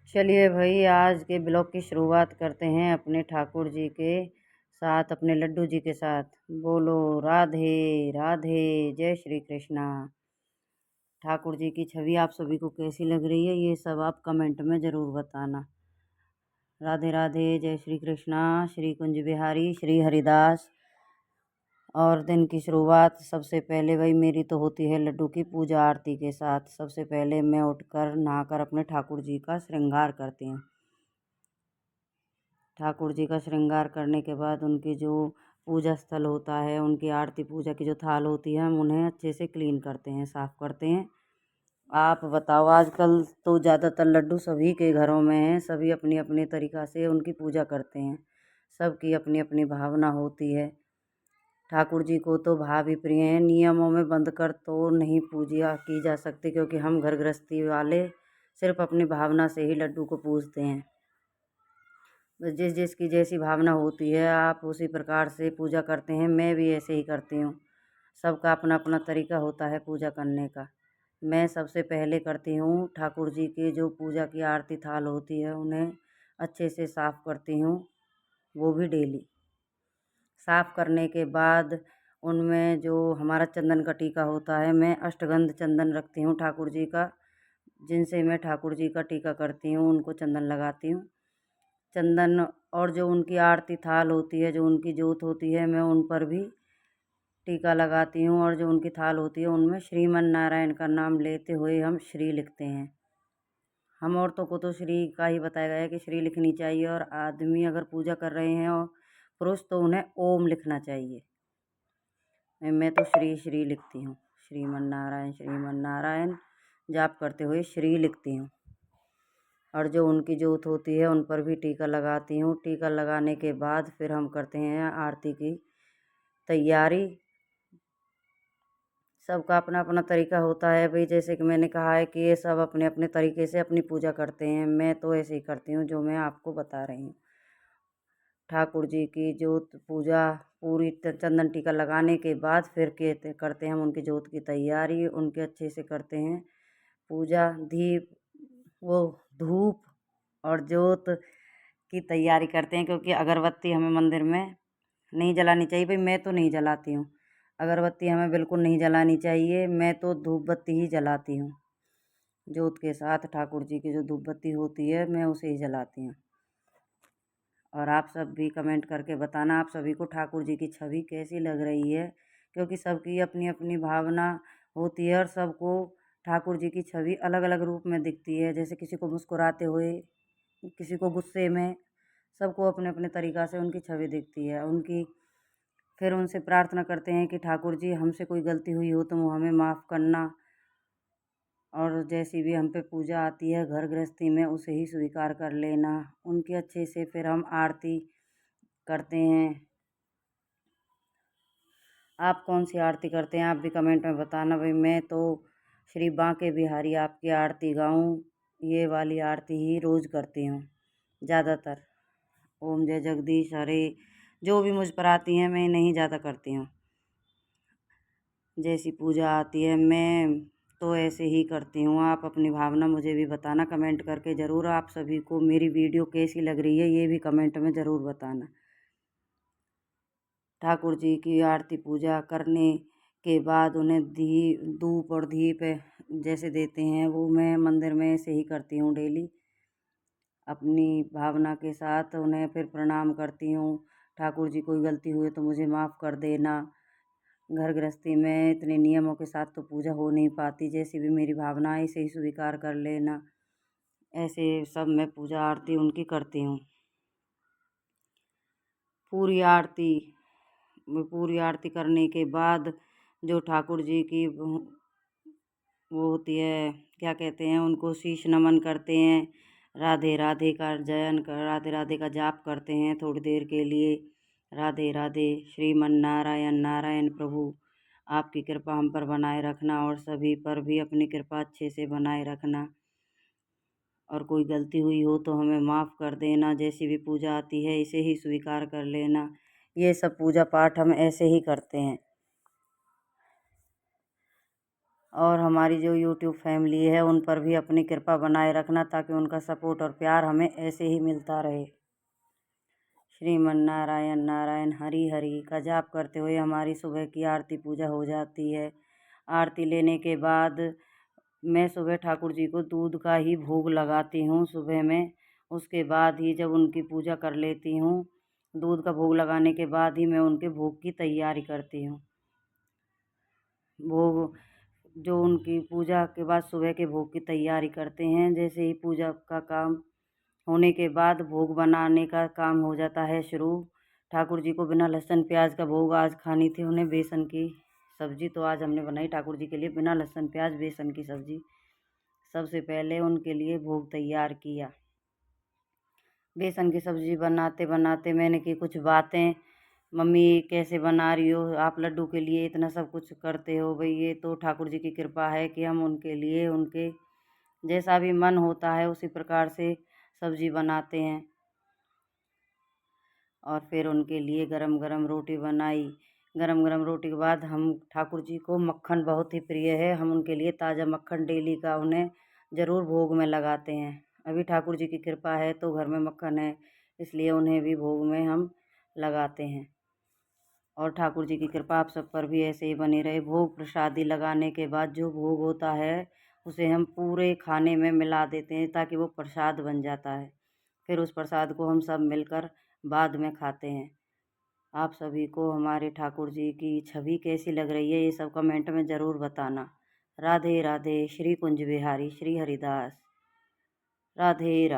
चलिए भाई, आज के ब्लॉग की शुरुआत करते हैं अपने ठाकुर जी के साथ, अपने लड्डू जी के साथ। बोलो राधे राधे, जय श्री कृष्णा। ठाकुर जी की छवि आप सभी को कैसी लग रही है, ये सब आप कमेंट में ज़रूर बताना। राधे राधे, जय श्री कृष्णा। श्री कुंज बिहारी, श्री हरिदास। और दिन की शुरुआत सबसे पहले भाई मेरी तो होती है लड्डू की पूजा आरती के साथ। सबसे पहले मैं उठकर नहाकर अपने ठाकुर जी का श्रृंगार करती हूँ। ठाकुर जी का श्रृंगार करने के बाद उनकी जो पूजा स्थल होता है, उनकी आरती पूजा की जो थाल होती है, हम उन्हें अच्छे से क्लीन करते हैं, साफ़ करते हैं। आप बताओ, आजकल तो ज़्यादातर लड्डू सभी के घरों में हैं, सभी अपनी अपनी तरीक़ा से उनकी पूजा करते हैं। सबकी अपनी अपनी भावना होती है। ठाकुर जी को तो भाव ही प्रिय हैं, नियमों में बंद कर तो नहीं पूजा की जा सकती, क्योंकि हम घर गृहस्थी वाले सिर्फ अपनी भावना से ही लड्डू को पूजते हैं। जिस जिसकी जैसी भावना होती है, आप उसी प्रकार से पूजा करते हैं। मैं भी ऐसे ही करती हूँ। सबका अपना अपना तरीका होता है पूजा करने का। मैं सबसे पहले करती हूँ ठाकुर जी की जो पूजा की आरती थाल होती है, उन्हें अच्छे से साफ़ करती हूँ, वो भी डेली। साफ़ करने के बाद उनमें जो हमारा चंदन का टीका होता है, मैं अष्टगंध चंदन रखती हूँ ठाकुर जी का, जिनसे मैं ठाकुर जी का टीका करती हूँ, उनको चंदन लगाती हूँ। चंदन और जो उनकी आरती थाल होती है, जो उनकी जोत होती है, मैं उन पर भी टीका लगाती हूँ। और जो उनकी थाल होती है, उनमें श्रीमन नारायण का नाम लेते हुए हम श्री लिखते हैं। हम औरतों को तो श्री का ही बताया गया है कि श्री लिखनी चाहिए, और आदमी अगर पूजा कर रहे हैं और पुरुष तो उन्हें ओम लिखना चाहिए। मैं तो श्री श्री लिखती हूँ। श्रीमन नारायण जाप करते हुए श्री लिखती हूँ। और जो उनकी जोत होती है, उन पर भी टीका लगाती हूँ। टीका लगाने के बाद फिर हम करते हैं आरती की तैयारी। सबका अपना अपना तरीका होता है भाई, जैसे कि मैंने कहा है कि ये सब अपने अपने तरीके से अपनी पूजा करते हैं। मैं तो ऐसे ही करती हूँ जो मैं आपको बता रही हूँ। ठाकुर जी की जोत पूजा पूरी चंदन टीका लगाने के बाद फिर करते हैं हम उनकी जोत की तैयारी। उनके अच्छे से करते हैं पूजा, दीप, वो धूप और जोत की तैयारी करते हैं, क्योंकि अगरबत्ती हमें मंदिर में नहीं जलानी चाहिए। भाई मैं तो नहीं जलाती हूँ अगरबत्ती, हमें बिल्कुल नहीं जलानी चाहिए। मैं तो धूप बत्ती ही जलाती हूँ। जोत के साथ ठाकुर जी की जो धूप बत्ती होती है, मैं उसे ही जलाती हूँ। और आप सब भी कमेंट करके बताना आप सभी को ठाकुर जी की छवि कैसी लग रही है, क्योंकि सबकी अपनी अपनी भावना होती है और सबको ठाकुर जी की छवि अलग अलग रूप में दिखती है। जैसे किसी को मुस्कुराते हुए, किसी को गुस्से में, सबको अपने अपने तरीक़ा से उनकी छवि दिखती है। उनकी फिर उनसे प्रार्थना करते हैं कि ठाकुर जी, हमसे कोई गलती हुई हो तो वो हमें माफ़ करना, और जैसी भी हम पे पूजा आती है घर गृहस्थी में, उसे ही स्वीकार कर लेना। उनकी अच्छे से फिर हम आरती करते हैं। आप कौन सी आरती करते हैं, आप भी कमेंट में बताना। भाई मैं तो श्री बांके बिहारी आपकी आरती गाऊं, ये वाली आरती ही रोज़ करती हूँ ज़्यादातर। ओम जय जगदीश हरे, जो भी मुझ पर आती हैं मैं नहीं ज़्यादा करती हूँ। जैसी पूजा आती है मैं तो ऐसे ही करती हूँ। आप अपनी भावना मुझे भी बताना कमेंट करके ज़रूर। आप सभी को मेरी वीडियो कैसी लग रही है, ये भी कमेंट में ज़रूर बताना। ठाकुर जी की आरती पूजा करने के बाद उन्हें धूप और दीप जैसे देते हैं, वो मैं मंदिर में ऐसे ही करती हूँ डेली। अपनी भावना के साथ उन्हें फिर प्रणाम करती हूँ। ठाकुर जी, कोई गलती हुई तो मुझे माफ़ कर देना। घर गृहस्थी में इतने नियमों के साथ तो पूजा हो नहीं पाती, जैसी भी मेरी भावना है इसे ही स्वीकार कर लेना। ऐसे सब मैं पूजा आरती उनकी करती हूँ। पूरी आरती करने के बाद जो ठाकुर जी की वो होती है, क्या कहते हैं उनको, शीश नमन करते हैं। राधे राधे का राधे राधे का जाप करते हैं थोड़ी देर के लिए। राधे राधे, श्रीमन नारायण नारायण प्रभु, आपकी कृपा हम पर बनाए रखना, और सभी पर भी अपनी कृपा अच्छे से बनाए रखना। और कोई गलती हुई हो तो हमें माफ़ कर देना। जैसी भी पूजा आती है इसे ही स्वीकार कर लेना। ये सब पूजा पाठ हम ऐसे ही करते हैं। और हमारी जो यूट्यूब फैमिली है उन पर भी अपनी कृपा बनाए रखना, ताकि उनका सपोर्ट और प्यार हमें ऐसे ही मिलता रहे। श्रीमन नारायण नारायण हरि हरि का जाप करते हुए हमारी सुबह की आरती पूजा हो जाती है। आरती लेने के बाद मैं सुबह ठाकुर जी को दूध का ही भोग लगाती हूँ सुबह में। उसके बाद ही जब उनकी पूजा कर लेती हूँ, दूध का भोग लगाने के बाद ही मैं उनके भोग की तैयारी करती हूँ। भोग जो उनकी पूजा के बाद सुबह के भोग की तैयारी करते हैं। जैसे ही पूजा का काम होने के बाद भोग बनाने का काम हो जाता है शुरू। ठाकुर जी को बिना लहसुन प्याज का भोग आज खानी थी उन्हें, बेसन की सब्जी, तो आज हमने बनाई ठाकुर जी के लिए बिना लहसुन प्याज बेसन की सब्जी। सबसे पहले उनके लिए भोग तैयार किया। बेसन की सब्जी बनाते बनाते मैंने की कुछ बातें, मम्मी कैसे बना रही हो आप लड्डू के लिए इतना सब कुछ करते हो। भाई ये तो ठाकुर जी की कृपा है कि हम उनके लिए उनके जैसा भी मन होता है उसी प्रकार से सब्जी बनाते हैं। और फिर उनके लिए गरम गरम रोटी बनाई। गरम गरम रोटी के बाद हम ठाकुर जी को मक्खन बहुत ही प्रिय है, हम उनके लिए ताज़ा मक्खन डेली का उन्हें ज़रूर भोग में लगाते हैं। अभी ठाकुर जी की कृपा है तो घर में मक्खन है, इसलिए उन्हें भी भोग में हम लगाते हैं। और ठाकुर जी की कृपा आप सब पर भी ऐसे ही बनी रहे। भोग प्रसादी लगाने के बाद जो भोग होता है उसे हम पूरे खाने में मिला देते हैं, ताकि वो प्रसाद बन जाता है। फिर उस प्रसाद को हम सब मिलकर बाद में खाते हैं। आप सभी को हमारे ठाकुर जी की छवि कैसी लग रही है ये सब कमेंट में ज़रूर बताना। राधे राधे। श्री कुंज बिहारी श्री हरिदास। राधे राधे।